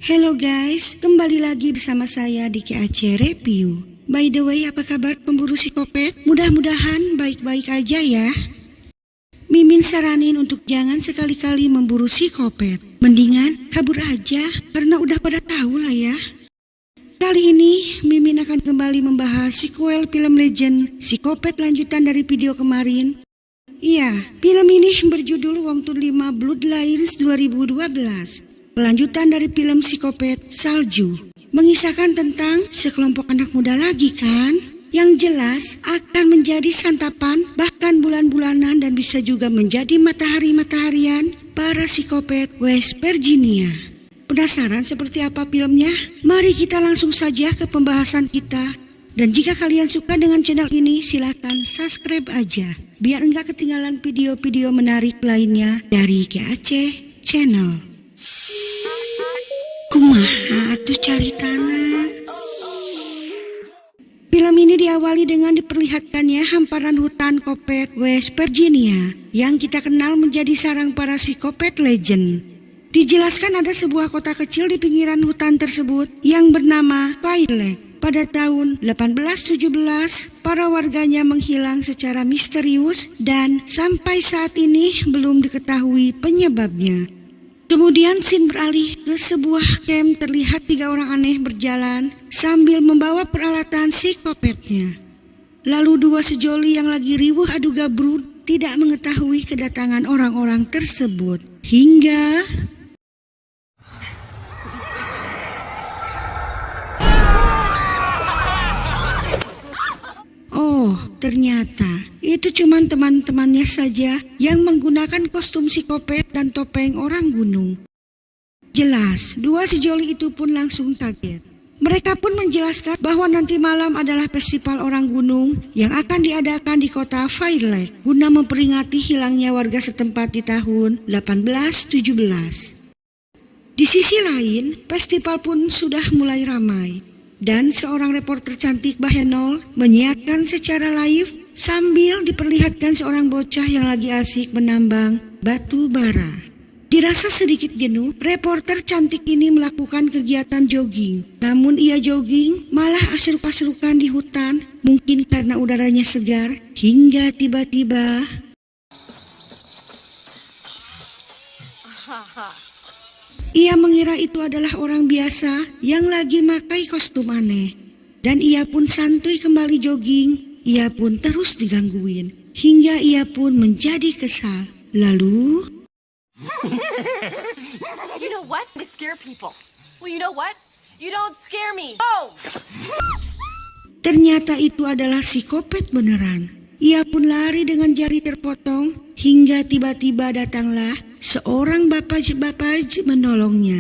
Halo guys, kembali lagi bersama saya di KAC Review. By the way, apa kabar pemburu psikopat? Mudah-mudahan baik-baik aja ya. Mimin saranin untuk jangan sekali-kali memburu psikopat. Mendingan kabur aja, karena udah pada tahu lah ya. Kali ini, Mimin akan kembali membahas sequel film Legend Psikopat lanjutan dari video kemarin. Iya, film ini berjudul Wong Tun 5 Bloodlines 2012. Kelanjutan dari film Psikopat Salju. Mengisahkan tentang sekelompok anak muda lagi kan? Yang jelas akan menjadi santapan bahkan bulan-bulanan dan bisa juga menjadi matahari-mataharian para psikopat West Virginia. Penasaran seperti apa filmnya? Mari kita langsung saja ke pembahasan kita. Dan jika kalian suka dengan channel ini, silakan subscribe aja biar enggak ketinggalan video-video menarik lainnya dari KAC Channel. Kumaha atuh caritana. Film ini diawali dengan diperlihatkannya hamparan hutan Kopet West Virginia yang kita kenal menjadi sarang para psikopat legend. Dijelaskan ada sebuah kota kecil di pinggiran hutan tersebut yang bernama Fire Lake. Pada tahun 1817, para warganya menghilang secara misterius dan sampai saat ini belum diketahui penyebabnya. Kemudian scene beralih ke sebuah camp, terlihat 3 orang aneh berjalan sambil membawa peralatan psikopatnya. Lalu 2 sejoli yang lagi riweuh adu gabrut tidak mengetahui kedatangan orang-orang tersebut. Hingga ternyata itu cuma teman-temannya saja yang menggunakan kostum psikopat dan topeng orang gunung. Jelas, 2 sejoli itu pun langsung kaget. Mereka pun menjelaskan bahwa nanti malam adalah festival orang gunung yang akan diadakan di kota Fire Lake guna memperingati hilangnya warga setempat di tahun 1817. Di sisi lain, festival pun sudah mulai ramai. Dan seorang reporter cantik Bahenol menyiarkan secara live sambil diperlihatkan seorang bocah yang lagi asik menambang batu bara. Dirasa sedikit jenuh, reporter cantik ini melakukan kegiatan jogging. Namun ia jogging malah aseruk-aserukan di hutan, mungkin karena udaranya segar, hingga tiba-tiba ia mengira itu adalah orang biasa yang lagi makai kostum aneh. Dan ia pun santuy kembali jogging, ia pun terus digangguin. Hingga ia pun menjadi kesal. Lalu You know what? I scare people. Well, you know what? You don't scare me. Oh! ternyata itu adalah psikopat beneran. Ia pun lari dengan jari terpotong hingga tiba-tiba datanglah seorang bapaj menolongnya.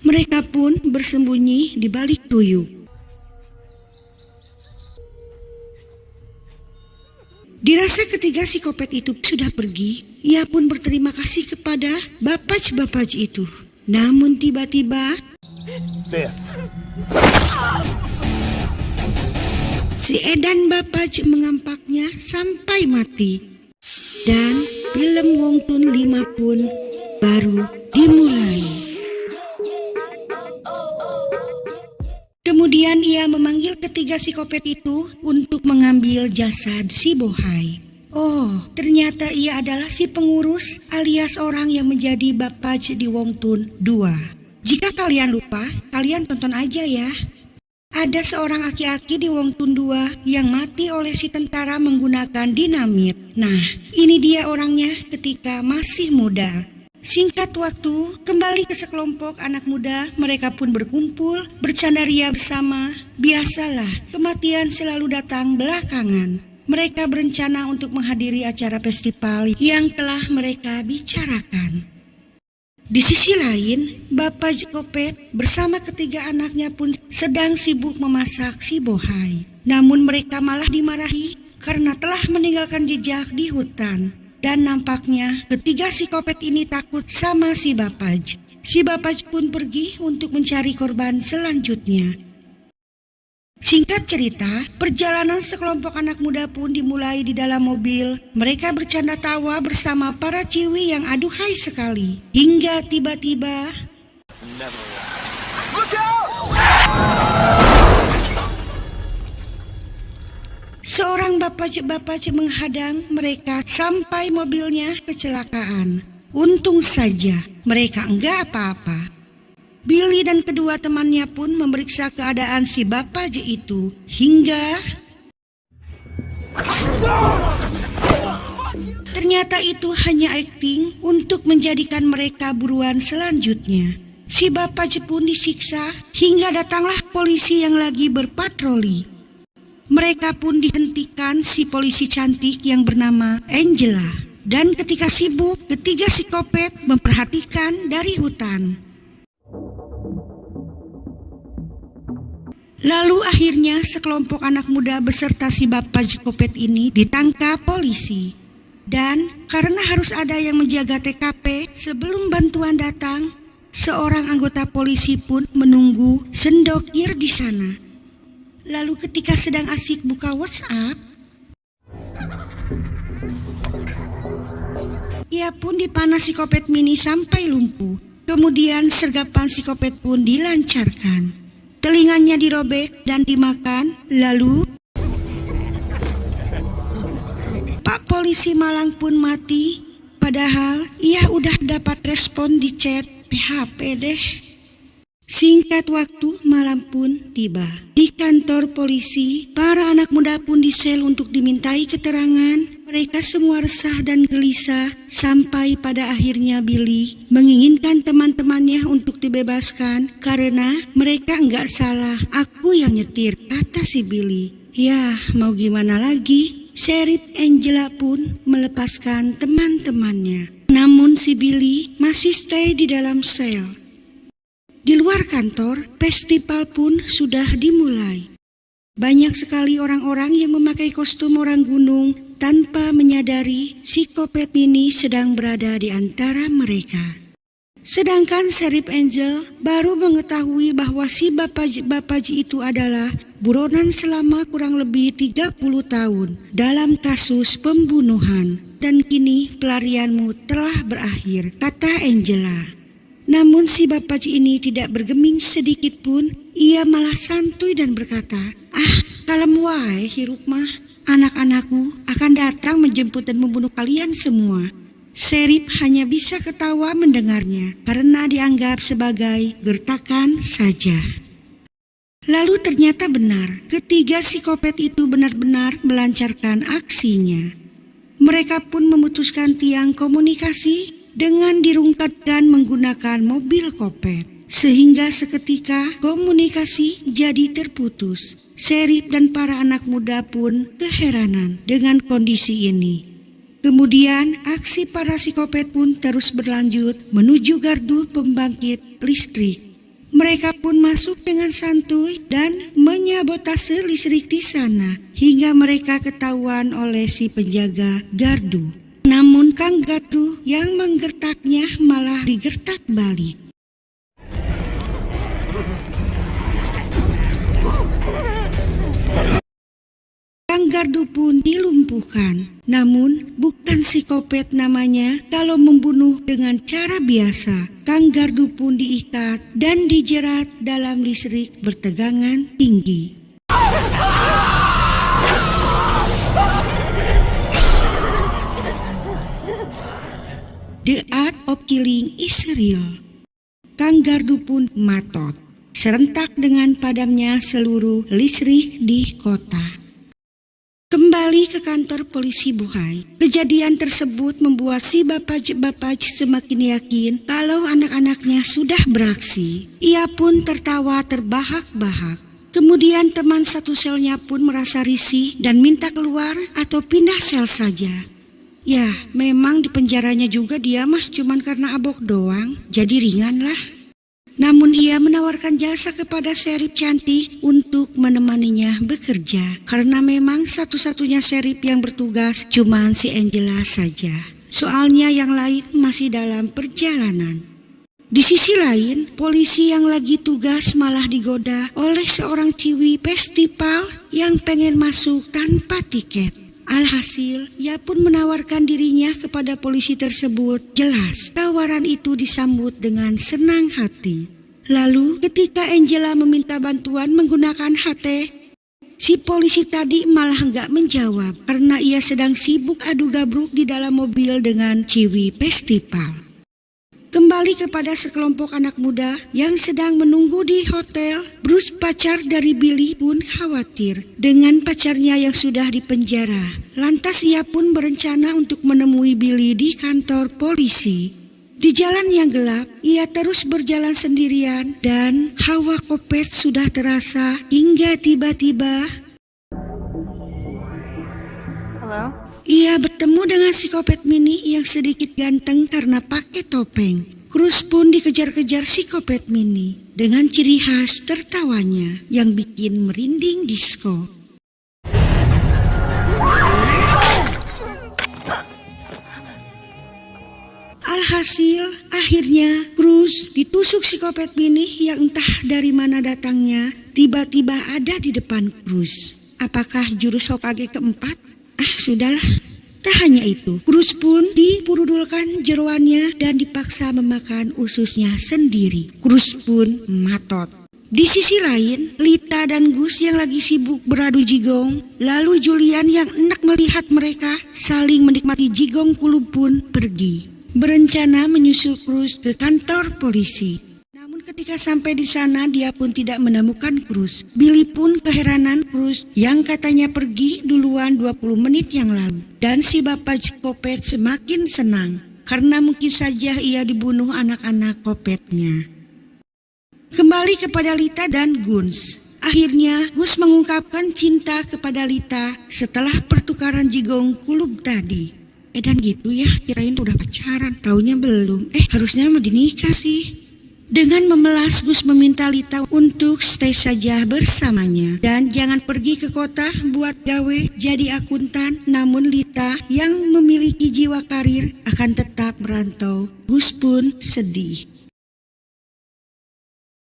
Mereka pun bersembunyi di balik tuyuk. Dirasa ketiga psikopat itu sudah pergi, ia pun berterima kasih kepada bapaj itu. Namun tiba-tiba si Edan bapaj mengampaknya sampai mati. Dan film Wong Tun 5 pun baru dimulai. Kemudian ia memanggil ketiga psikopat itu untuk mengambil jasad si Bohai. Oh, ternyata ia adalah si pengurus alias orang yang menjadi bapaj di Wong Tun 2. Jika kalian lupa, kalian tonton aja ya. Ada seorang aki-aki di Wong Tun 2 yang mati oleh si tentara menggunakan dinamit. Nah, ini dia orangnya ketika masih muda. Singkat waktu, kembali ke sekelompok anak muda, mereka pun berkumpul, bercandaria bersama. Biasalah, kematian selalu datang belakangan. Mereka berencana untuk menghadiri acara festival yang telah mereka bicarakan. Di sisi lain, Bapak Kopet bersama ketiga anaknya pun sedang sibuk memasak si Bohai. Namun mereka malah dimarahi karena telah meninggalkan jejak di hutan. Dan nampaknya ketiga psikopat ini takut sama si Bapaj. Si Bapaj pun pergi untuk mencari korban selanjutnya. Singkat cerita, perjalanan sekelompok anak muda pun dimulai di dalam mobil. Mereka bercanda tawa bersama para ciwi yang aduhai sekali. Hingga tiba-tiba Seorang bapak menghadang mereka sampai mobilnya kecelakaan. Untung saja mereka enggak apa-apa. Billy dan kedua temannya pun memeriksa keadaan si bapak itu hingga ternyata itu hanya akting untuk menjadikan mereka buruan selanjutnya. Si bapak pun disiksa hingga datanglah polisi yang lagi berpatroli. Mereka pun dihentikan si polisi cantik yang bernama Angela. Dan ketika sibuk, ketiga psikopat memperhatikan dari hutan. Lalu akhirnya sekelompok anak muda beserta si bapak psikopat ini ditangkap polisi. Dan karena harus ada yang menjaga TKP sebelum bantuan datang, seorang anggota polisi pun menunggu sendokir di sana. Lalu ketika sedang asik buka WhatsApp, ia pun dipanah psikopat mini sampai lumpuh. Kemudian sergapan psikopat pun dilancarkan. Telinganya dirobek dan dimakan. Lalu Pak Polisi Malang pun mati. Padahal ia udah dapat respon di chat PHP deh. Singkat waktu, malam pun tiba. Di kantor polisi, para anak muda pun disel untuk dimintai keterangan. Mereka semua resah dan gelisah sampai pada akhirnya Billy menginginkan teman-temannya untuk dibebaskan karena mereka enggak salah. Aku yang nyetir, kata si Billy. Ya, mau gimana lagi? Sheriff Angela pun melepaskan teman-temannya. Namun si Billy masih stay di dalam sel. Di luar kantor, festival pun sudah dimulai. Banyak sekali orang-orang yang memakai kostum orang gunung tanpa menyadari psikopat mini sedang berada di antara mereka. Sedangkan Sheriff Angel baru mengetahui bahwa si bapak itu adalah buronan selama kurang lebih 30 tahun dalam kasus pembunuhan. Dan kini pelarianmu telah berakhir, kata Angela. Namun si bapak ini tidak bergeming sedikit pun. Ia malah santuy dan berkata, kalem wae hirup mah. Anak-anakku akan datang menjemput dan membunuh kalian semua. Sheriff hanya bisa ketawa mendengarnya karena dianggap sebagai gertakan saja. Lalu ternyata benar, ketiga psikopat itu benar-benar melancarkan aksinya. Mereka pun memutuskan tiang komunikasi dengan dirungkatkan menggunakan mobil kopet. Sehingga seketika komunikasi jadi terputus. Sheriff dan para anak muda pun keheranan dengan kondisi ini. Kemudian aksi para psikopat pun terus berlanjut menuju gardu pembangkit listrik. Mereka pun masuk dengan santuy dan menyabotase listrik di sana hingga mereka ketahuan oleh si penjaga gardu. Namun Kang Gardu yang menggertaknya malah digertak balik. Kang Gardu pun dilumpuhkan. Namun bukan psikopat namanya kalau membunuh dengan cara biasa. Kang Gardu pun diikat dan dijerat dalam listrik bertegangan tinggi. The art of killing is real. Kang Gardu pun matot. Serentak dengan padamnya seluruh listrik di kota. Kembali ke kantor polisi Bohai. Kejadian tersebut membuat si bapak semakin yakin kalau anak-anaknya sudah beraksi. Ia pun tertawa terbahak-bahak. Kemudian teman satu selnya pun merasa risih dan minta keluar atau pindah sel saja. Ya, memang di penjaranya juga dia mah cuman karena abok doang, jadi ringan lah. Namun ia menawarkan jasa kepada Sheriff cantik untuk menemaninya bekerja. Karena memang satu-satunya Sheriff yang bertugas cuman si Angela saja. Soalnya yang lain masih dalam perjalanan. Di sisi lain, polisi yang lagi tugas malah digoda oleh seorang ciwi festival yang pengen masuk tanpa tiket. Alhasil, ia pun menawarkan dirinya kepada polisi tersebut. Jelas, tawaran itu disambut dengan senang hati. Lalu ketika Angela meminta bantuan menggunakan HT, si polisi tadi malah nggak menjawab karena ia sedang sibuk adu gabruk di dalam mobil dengan Ciwi Festival. Kembali kepada sekelompok anak muda yang sedang menunggu di hotel, Bruce pacar dari Billy pun khawatir dengan pacarnya yang sudah dipenjara. Lantas ia pun berencana untuk menemui Billy di kantor polisi. Di jalan yang gelap, ia terus berjalan sendirian dan hawa Kopet sudah terasa hingga tiba-tiba Hello? ia bertemu dengan si Kopet Mini yang sedikit ganteng karena pakai topeng. Cruz pun dikejar-kejar si Kopet Mini dengan ciri khas tertawanya yang bikin merinding disco. Alhasil, akhirnya Cruz ditusuk si Kopet Mini yang entah dari mana datangnya tiba-tiba ada di depan Cruz. Apakah jurus Hokage keempat? Sudahlah. Tak hanya itu, Cruz pun dipurudulkan jeroannya dan dipaksa memakan ususnya sendiri. Cruz pun matot. Di sisi lain, Lita dan Gus yang lagi sibuk beradu jigong, lalu Julian yang enak melihat mereka saling menikmati jigong kulub pun pergi. Berencana menyusul Cruz ke kantor polisi. Namun ketika sampai di sana dia pun tidak menemukan Cruz. Billy pun keheranan Cruz yang katanya pergi duluan 20 menit yang lalu. Dan si bapak Kopet semakin senang karena mungkin saja ia dibunuh anak-anak Kopetnya. Kembali kepada Lita dan Guns. Akhirnya Gus mengungkapkan cinta kepada Lita setelah pertukaran jigong kulub tadi. Dan gitu ya, kirain udah pacaran, taunya belum. Harusnya mau dinikah sih. Dengan memelas, Gus meminta Lita untuk stay saja bersamanya dan jangan pergi ke kota buat gawe jadi akuntan. Namun Lita yang memiliki jiwa karir akan tetap merantau. Gus pun sedih.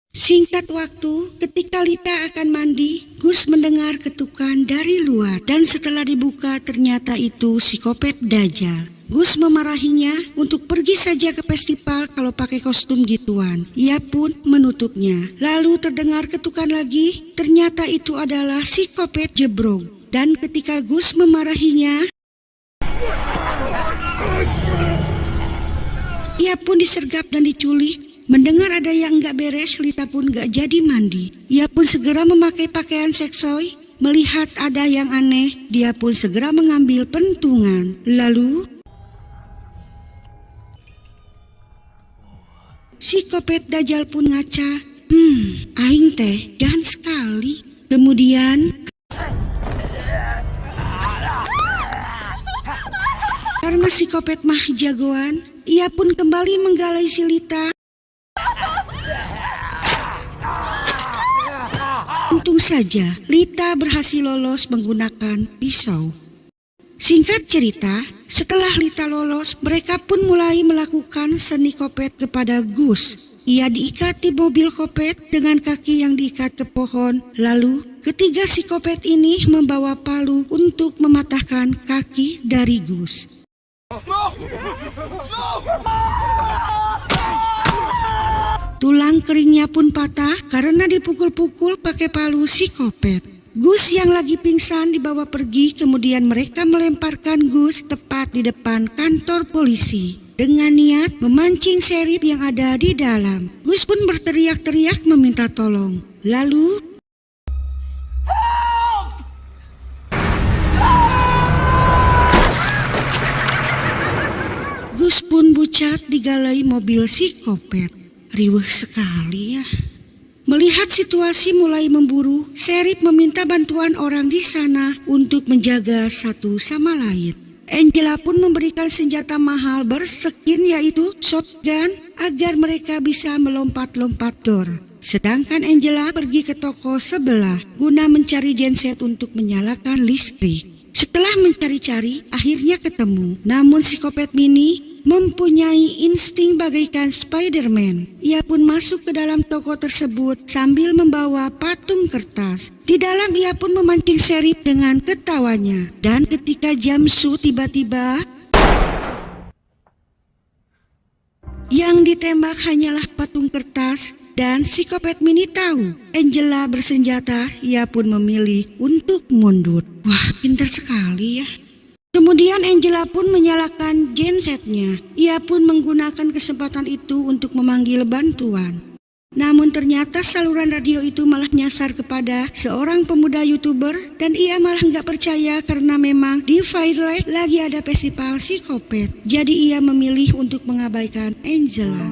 Singkat waktu, ketika Lita akan mandi, Gus mendengar ketukan dari luar dan setelah dibuka ternyata itu si Kopet Dajjal. Gus memarahinya untuk pergi saja ke festival kalau pakai kostum gituan. Ia pun menutupnya. Lalu terdengar ketukan lagi, ternyata itu adalah si Kopet Jebrong. Dan ketika Gus memarahinya, ia pun disergap dan diculik. Mendengar ada yang gak beres, Lita pun gak jadi mandi. Ia pun segera memakai pakaian seksoi. Melihat ada yang aneh, dia pun segera mengambil pentungan. Lalu si Kopet Dajjal pun ngaca. Aing teh jahan sekali. Kemudian karena si Kopet mah jagoan, ia pun kembali menggalai si Lita. Untung saja Lita berhasil lolos menggunakan pisau. Singkat cerita, setelah Lita lolos, mereka pun mulai melakukan seni Kopet kepada Gus. Ia diikat di mobil Kopet dengan kaki yang diikat ke pohon. Lalu ketiga si Kopet ini membawa palu untuk mematahkan kaki dari Gus. Tulang keringnya pun patah karena dipukul-pukul pakai palu si Kopet. Gus yang lagi pingsan dibawa pergi, kemudian mereka melemparkan Gus tepat di depan kantor polisi dengan niat memancing sheriff yang ada di dalam. Gus pun berteriak-teriak meminta tolong. Lalu Gus pun bucat digalai mobil si Kopet. Riweuh sekali ya. Melihat situasi mulai memburuk, sheriff meminta bantuan orang di sana untuk menjaga satu sama lain. Angela pun memberikan senjata mahal berskin yaitu shotgun agar mereka bisa melompat-lompat door. Sedangkan Angela pergi ke toko sebelah guna mencari genset untuk menyalakan listrik. Setelah mencari-cari, akhirnya ketemu. Namun si Kopet Mini mempunyai insting bagaikan Spider-Man. Ia pun masuk ke dalam toko tersebut sambil membawa patung kertas. Di dalam ia pun memancing sheriff dengan ketawanya. Dan ketika Jamsu tiba-tiba Yang ditembak hanyalah patung kertas dan psikopat Minnie tahu Angela bersenjata, ia pun memilih untuk mundur. Wah, pintar sekali ya. Kemudian Angela pun menyalakan gensetnya. Ia pun menggunakan kesempatan itu untuk memanggil bantuan. Namun ternyata saluran radio itu malah nyasar kepada seorang pemuda YouTuber dan ia malah nggak percaya karena memang di Fire Lake lagi ada festival psikopat. Jadi ia memilih untuk mengabaikan Angela.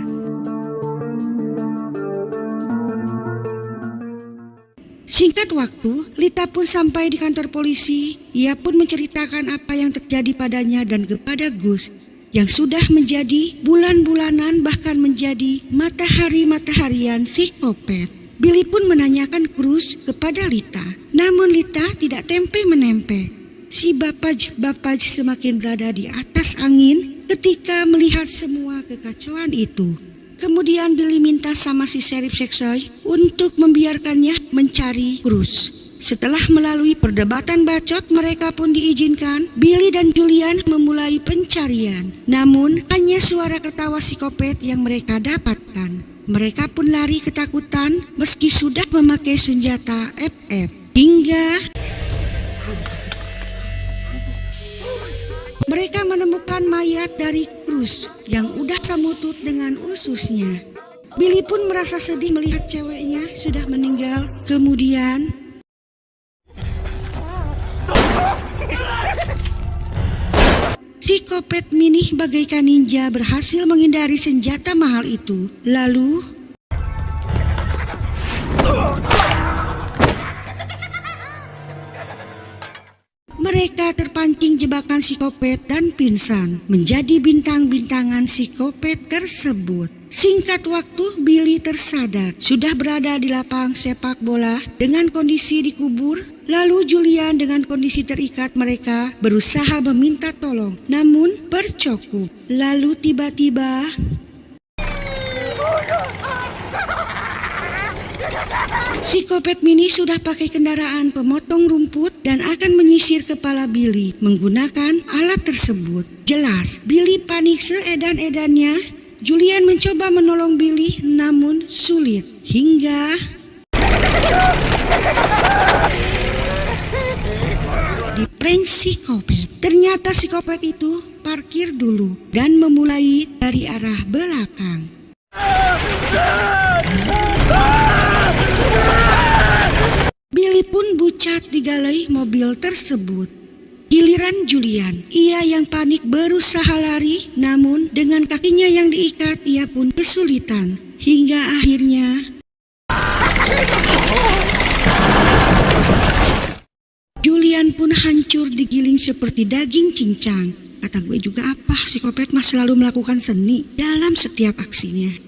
Singkat waktu, Lita pun sampai di kantor polisi. Ia pun menceritakan apa yang terjadi padanya dan kepada Gus, yang sudah menjadi bulan-bulanan bahkan menjadi matahari-mataharian psikopat. Billy pun menanyakan Cruz kepada Lita. Namun Lita tidak tempe-menempe. Si Bapaj semakin berada di atas angin ketika melihat semua kekacauan itu. Kemudian Billy minta sama si Sheriff Seksoy untuk membiarkannya mencari Cruz. Setelah melalui perdebatan bacot, mereka pun diizinkan. Billy dan Julian memulai pencarian. Namun hanya suara ketawa psikopat yang mereka dapatkan. Mereka pun lari ketakutan meski sudah memakai senjata FF. Hingga mereka menemukan mayat dari Cruz yang udah semutut dengan ususnya. Billy pun merasa sedih melihat ceweknya sudah meninggal. Kemudian psikopat Minnie bagaikan ninja berhasil menghindari senjata mahal itu. Lalu mereka terpancing jebakan psikopat dan pingsan menjadi bintang-bintangan psikopat tersebut. Singkat waktu, Billy tersadar sudah berada di lapang sepak bola dengan kondisi dikubur. Lalu Julian dengan kondisi terikat, mereka berusaha meminta tolong namun bercukup. Lalu tiba-tiba psikopat Minnie sudah pakai kendaraan pemotong rumput dan akan menyisir kepala Billy menggunakan alat tersebut. Jelas Billy panik seedan-edannya. Julian mencoba menolong Billy namun sulit. Hingga di prank psikopat. Ternyata psikopat itu parkir dulu dan memulai dari arah belakang. Billy pun bucat di galai mobil tersebut. Giliran Julian, ia yang panik berusaha lari, namun dengan kakinya yang diikat ia pun kesulitan. Hingga akhirnya Julian pun hancur digiling seperti daging cincang. Kata gue juga apa, psikopat mah selalu melakukan seni dalam setiap aksinya.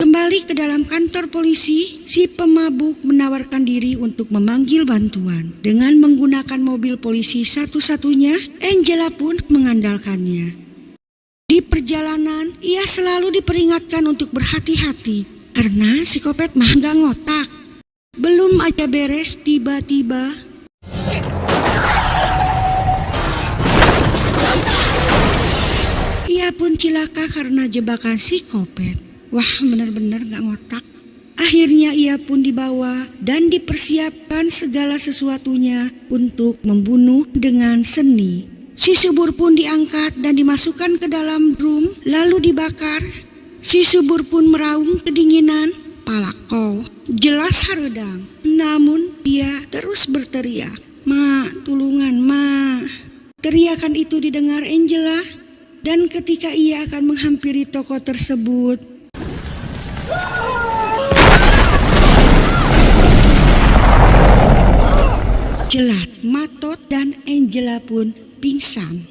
Kembali ke dalam kantor polisi, si pemabuk menawarkan diri untuk memanggil bantuan. Dengan menggunakan mobil polisi satu-satunya, Angela pun mengandalkannya. Di perjalanan, ia selalu diperingatkan untuk berhati-hati karena psikopat mah gak ngotak. Belum aja beres, tiba-tiba ia pun cilaka karena jebakan psikopat. Wah, benar-benar gak ngotak. Akhirnya ia pun dibawa dan dipersiapkan segala sesuatunya untuk membunuh dengan seni. Si subur pun diangkat dan dimasukkan ke dalam drum lalu dibakar. Si subur pun meraung kedinginan. Palako jelas haredang. Namun dia terus berteriak, "Ma, tulungan, Ma." Teriakan itu didengar Angela dan ketika ia akan menghampiri toko tersebut, jelat, Matot dan Angela pun pingsan.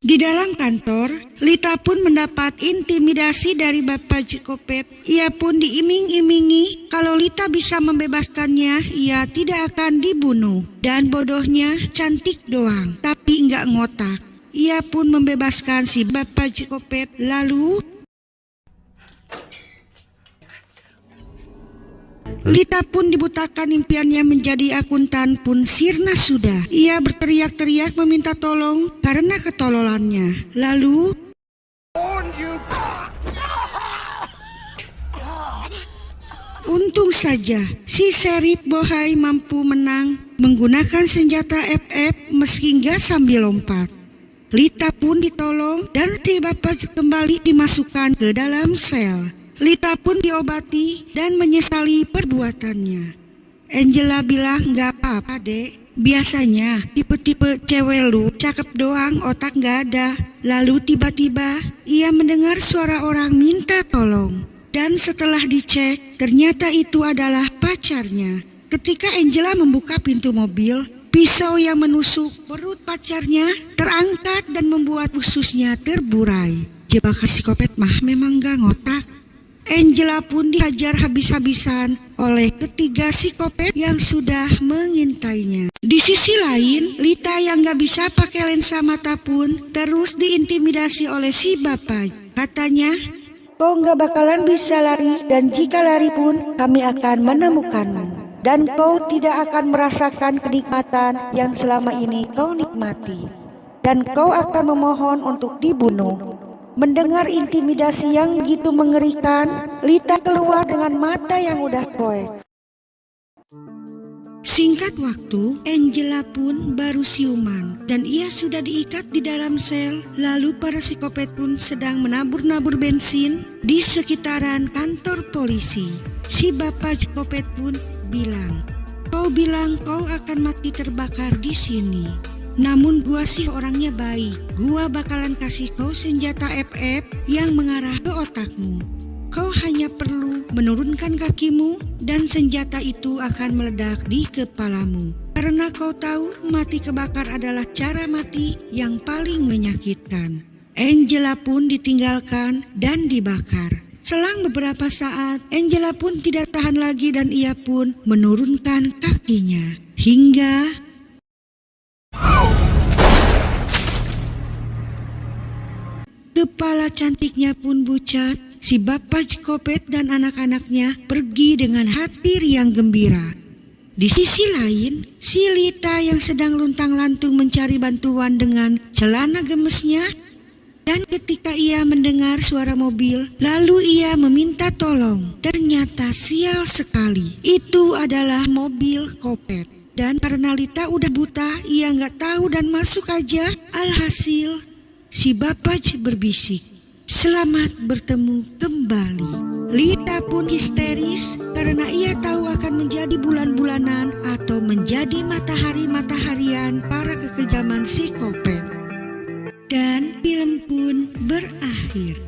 Di dalam kantor, Lita pun mendapat intimidasi dari Bapak psikopat. Ia pun diiming-imingi kalau Lita bisa membebaskannya, ia tidak akan dibunuh. Dan bodohnya cantik doang, tapi enggak ngotak. Ia pun membebaskan si Bapak psikopat. Lalu Lita pun dibutakan impiannya menjadi akuntan pun sirna sudah. Ia berteriak-teriak meminta tolong karena ketololannya. Lalu Untung saja si Sheriff Bohai mampu menang menggunakan senjata FF meski nggak sambil lompat. Lita pun ditolong dan si bapak kembali dimasukkan ke dalam sel. Lita pun diobati dan menyesali perbuatannya. Angela bilang, "Nggak apa-apa dek, biasanya tipe-tipe cewek lu cakep doang, otak nggak ada." Lalu tiba-tiba ia mendengar suara orang minta tolong. Dan setelah dicek, ternyata itu adalah pacarnya. Ketika Angela membuka pintu mobil, pisau yang menusuk perut pacarnya terangkat dan membuat ususnya terburai. Jebakan psikopat mah memang gak ngotak. Angela pun dihajar habis-habisan oleh ketiga psikopat yang sudah mengintainya. Di sisi lain, Lita yang gak bisa pakai lensa mata pun terus diintimidasi oleh si bapak. Katanya, "Kau gak bakalan bisa lari dan jika lari pun kami akan menemukanmu. Dan kau tidak akan merasakan kenikmatan yang selama ini kau nikmati. Dan kau akan memohon untuk dibunuh." Mendengar intimidasi yang begitu mengerikan, Lita keluar dengan mata yang udah poek. Singkat waktu, Angela pun baru siuman dan ia sudah diikat di dalam sel. Lalu para psikopat pun sedang menabur-nabur bensin di sekitaran kantor polisi. Si bapak psikopat pun bilang, "Kau bilang kau akan mati terbakar di sini. Namun gua sih orangnya baik. Gua bakalan kasih kau senjata FF yang mengarah ke otakmu. Kau hanya perlu menurunkan kakimu dan senjata itu akan meledak di kepalamu. Karena kau tahu mati kebakar adalah cara mati yang paling menyakitkan." Angela pun ditinggalkan dan dibakar. Selang beberapa saat, Angela pun tidak tahan lagi dan ia pun menurunkan kakinya. Hingga kepala cantiknya pun pucat. Si bapak psikopat dan anak-anaknya pergi dengan hati riang gembira. Di sisi lain, si Lita yang sedang luntang-lantung mencari bantuan dengan celana gemesnya. Dan ketika ia mendengar suara mobil, lalu ia meminta tolong. Ternyata sial sekali, itu adalah mobil Kopet. Dan karena Lita udah buta, ia nggak tahu dan masuk aja. Alhasil, si bapak berbisik, "Selamat bertemu kembali." Lita pun histeris karena ia tahu akan menjadi bulan-bulanan atau menjadi matahari-mataharian para kekejaman psikopat. Dan film pun berakhir.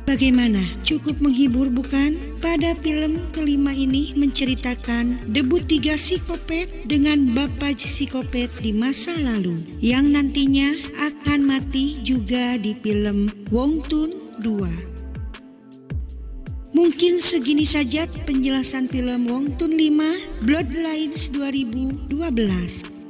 Bagaimana? Cukup menghibur bukan? Pada film kelima ini menceritakan debut 3 psikopat dengan bapak psikopat di masa lalu yang nantinya akan mati juga di film Wong Tun 2. Mungkin segini saja penjelasan film Wong Tun 5 Bloodlines 2012.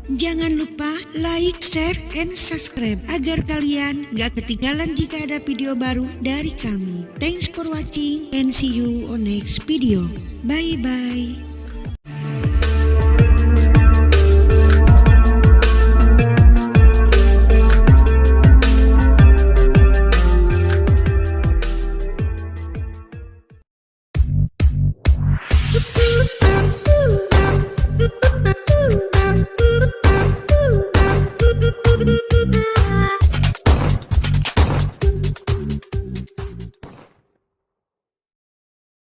Jangan lupa like, share, and subscribe agar kalian gak ketinggalan jika ada video baru dari kami. Thanks for watching and see you on next video. Bye bye.